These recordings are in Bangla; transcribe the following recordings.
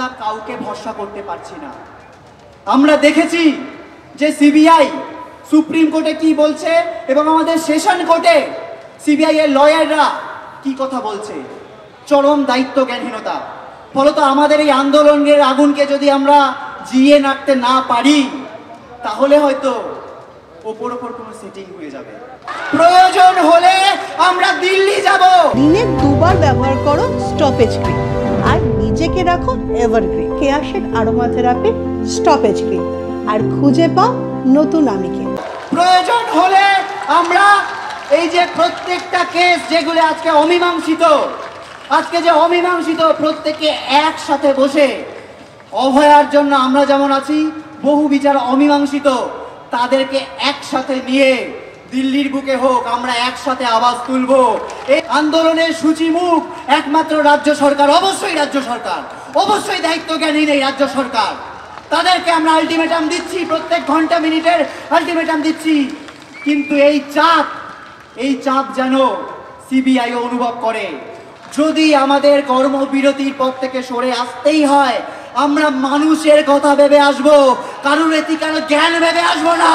আমরা কাউকে ভরসা করতে পারছি না। আমরা দেখেছি যে সিবিআই সুপ্রিম কোর্টে কি বলছে এবং আমাদের সেশন কোর্টে সিবিআই এর লয়াররা কি কথা বলছে। চরম দায়িত্ব জ্ঞানহীনতা। ফলত আমাদের এই আন্দোলনের আগুনকে যদি আমরা জিয়ে রাখতে না পারি তাহলে হয়তো ওপর কোনো সেটিং হয়ে যাবে। প্রয়োজন হলে আমরা দিল্লি যাব। দিনে দুবার ব্যবহার করো স্টপেজ ক্রিম আর নিজেকে রাখো evergreen কেয়াশেড aroma therapy stoppage cream আর খুঁজে পাও নতুন আমিকে। প্রয়োজন হলে আমরা এই যে প্রত্যেকটা কেস যেগুলো আজকে অমীমাংসিত প্রত্যেককে একসাথে বসে অভয়ার জন্য আমরা যেমন আছি, বহু বিচার অমীমাংসিত তাদেরকে একসাথে নিয়ে দিল্লির বুকে হোক আমরা একসাথে আওয়াজ তুলব। এই আন্দোলনের সূচিমুখ একমাত্র রাজ্য সরকার, অবশ্যই দায়িত্ব জ্ঞানী এই রাজ্য সরকার। তাদেরকে আমরা আলটিমেটাম দিচ্ছি, প্রত্যেক ঘন্টা মিনিটের আলটিমেটাম দিচ্ছি। কিন্তু এই চাপ যেন সিবিআই অনুভব করে। যদি আমাদের কর্মবিরতির পর থেকে সরে আসতেই হয়, আমরা মানুষের কথা ভেবে আসবো, কারোর এথিক্যাল জ্ঞান ভেবে আসবো না।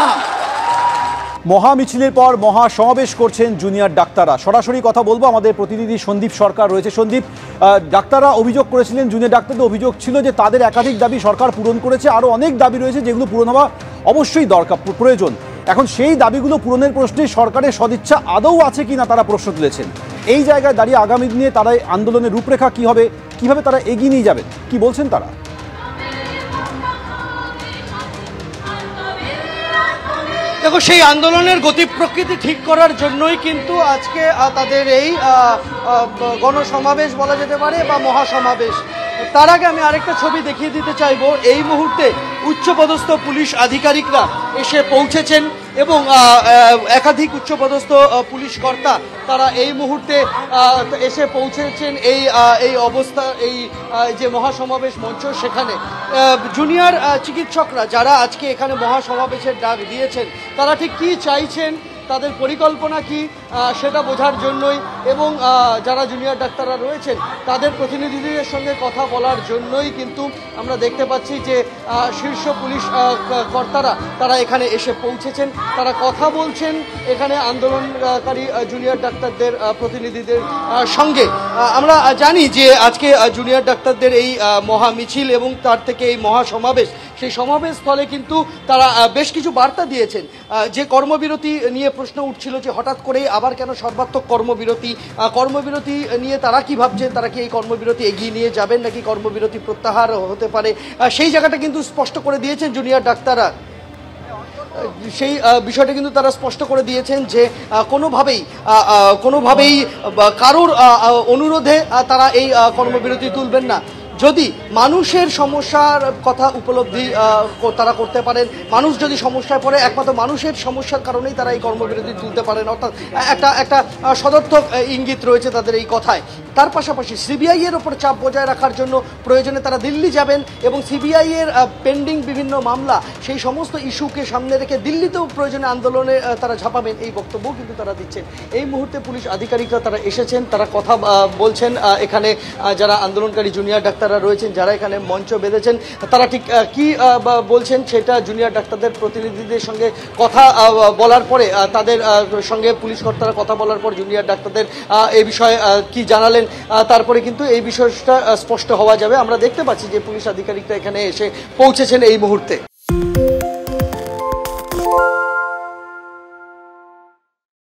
মহা মিছিলের পর মহা সমাবেশ করছেন জুনিয়র ডাক্তাররা। সরাসরি কথা বলবো, আমাদের প্রতিনিধি সন্দীপ সরকার রয়েছে। সন্দীপ, ডাক্তাররা অভিযোগ করেছিলেন, জুনিয়র ডাক্তারদের অভিযোগ ছিল যে তাদের একাধিক দাবি সরকার পূরণ করেছে, আরও অনেক দাবি রয়েছে যেগুলো পূরণ হওয়া অবশ্যই প্রয়োজন। এখন সেই দাবিগুলো পূরণের প্রশ্নে সরকারের সদিচ্ছা আদৌ আছে কিনা তারা প্রশ্ন তুলেছেন। এই জায়গায় দাঁড়িয়ে আগামী দিনে তারা আন্দোলনের রূপরেখা কী হবে, কীভাবে তারা এগিয়ে নিয়ে যাবেন, কি বলছেন তারা? দেখো, সেই আন্দোলনের গতি প্রকৃতি ঠিক করার জন্যই কিন্তু আজকে তাদের এই গণসমাবেশ বলা যেতে পারে বা মহাসমাবেশ। তার আগে আমি আরেকটা ছবি দেখিয়ে দিতে চাইবো। এই মুহূর্তে উচ্চপদস্থ পুলিশ আধিকারিকরা এসে পৌঁছেছেন এবং একাধিক উচ্চপদস্থ পুলিশ কর্তা তারা এই মুহূর্তে এসে পৌঁছেছেন এই অবস্থা, এই যে মহাসমাবেশ মঞ্চ সেখানে। জুনিয়র চিকিৎসকরা যারা আজকে এখানে মহাসমাবেশের ডাক দিয়েছেন, তারা ঠিক কী চাইছেন, তাদের পরিকল্পনা কি, সেটা বোঝার জন্যই এবং যারা জুনিয়র ডাক্তাররা রয়েছেন তাদের প্রতিনিধিদের সঙ্গে কথা বলার জন্যই কিন্তু আমরা দেখতে পাচ্ছি যে শীর্ষ পুলিশ কর্তারা তারা এখানে এসে পৌঁছেছেন। তারা কথা বলছেন এখানে আন্দোলনকারী জুনিয়র ডাক্তারদের প্রতিনিধিদের সঙ্গে। আমরা জানি যে আজকে জুনিয়র ডাক্তারদের এই মহা মিছিল এবং তার থেকে এই মহাসমাবেশ, সেই সমাবেশ স্থলে কিন্তু তারা বেশ কিছু বার্তা দিয়েছেন। যে কর্মবিরতি নিয়ে প্রশ্ন উঠছিল যে হঠাৎ করেই আবার কেন সর্বাত্মক কর্মবিরতি নিয়ে তারা কি ভাবছেন, তারা কি এই কর্মবিরতি এগিয়ে নিয়ে যাবেন নাকি কর্মবিরতি প্রত্যাহার হতে পারে, সেই জায়গাটা কিন্তু স্পষ্ট করে দিয়েছেন জুনিয়র ডাক্তাররা। সেই বিষয়টা কিন্তু তারা স্পষ্ট করে দিয়েছেন যে কোনোভাবেই কারোর অনুরোধে তারা এই কর্মবিরতি তুলবেন না। যদি মানুষের সমস্যার কথা উপলব্ধি তারা করতে পারেন, মানুষ যদি সমস্যায় পড়ে, একমাত্র মানুষের সমস্যার কারণেই তারা এই কর্মবিরতি তুলতে পারেন, অর্থাৎ একটা সদর্থক ইঙ্গিত রয়েছে তাদের এই কথায়। তার পাশাপাশি সিবিআই এর ওপর চাপ বজায় রাখার জন্য প্রয়োজনে তারা দিল্লি যাবেন এবং সিবিআই এর পেন্ডিং বিভিন্ন মামলা, সেই সমস্ত ইস্যুকে সামনে রেখে দিল্লিতেও প্রয়োজনে আন্দোলনে তারা ঝাঁপাবেন, এই বক্তব্য কিন্তু তারা দিচ্ছেন। এই মুহূর্তে পুলিশ আধিকারিকরা তারা এসেছেন, তারা কথা বলছেন। এখানে যারা আন্দোলনকারী জুনিয়র ডাক্তাররা রয়েছেন, যারা এখানে মঞ্চ বেঁধেছেন, তারা ঠিক কি বলছেন সেটা জুনিয়র ডাক্তারদের প্রতিনিধিদের সঙ্গে কথা বলার পরে, তাদের সঙ্গে পুলিশ কর্তারা কথা বলার পর জুনিয়র ডাক্তারদের এই বিষয়ে কি জানালেন, তারপরে কিন্তু এই বিষয়টা স্পষ্ট হওয়া যাবে। আমরা দেখতে পাচ্ছি যে পুলিশ আধিকারিকরা এখানে এসে পৌঁছেছেন এই মুহূর্তে।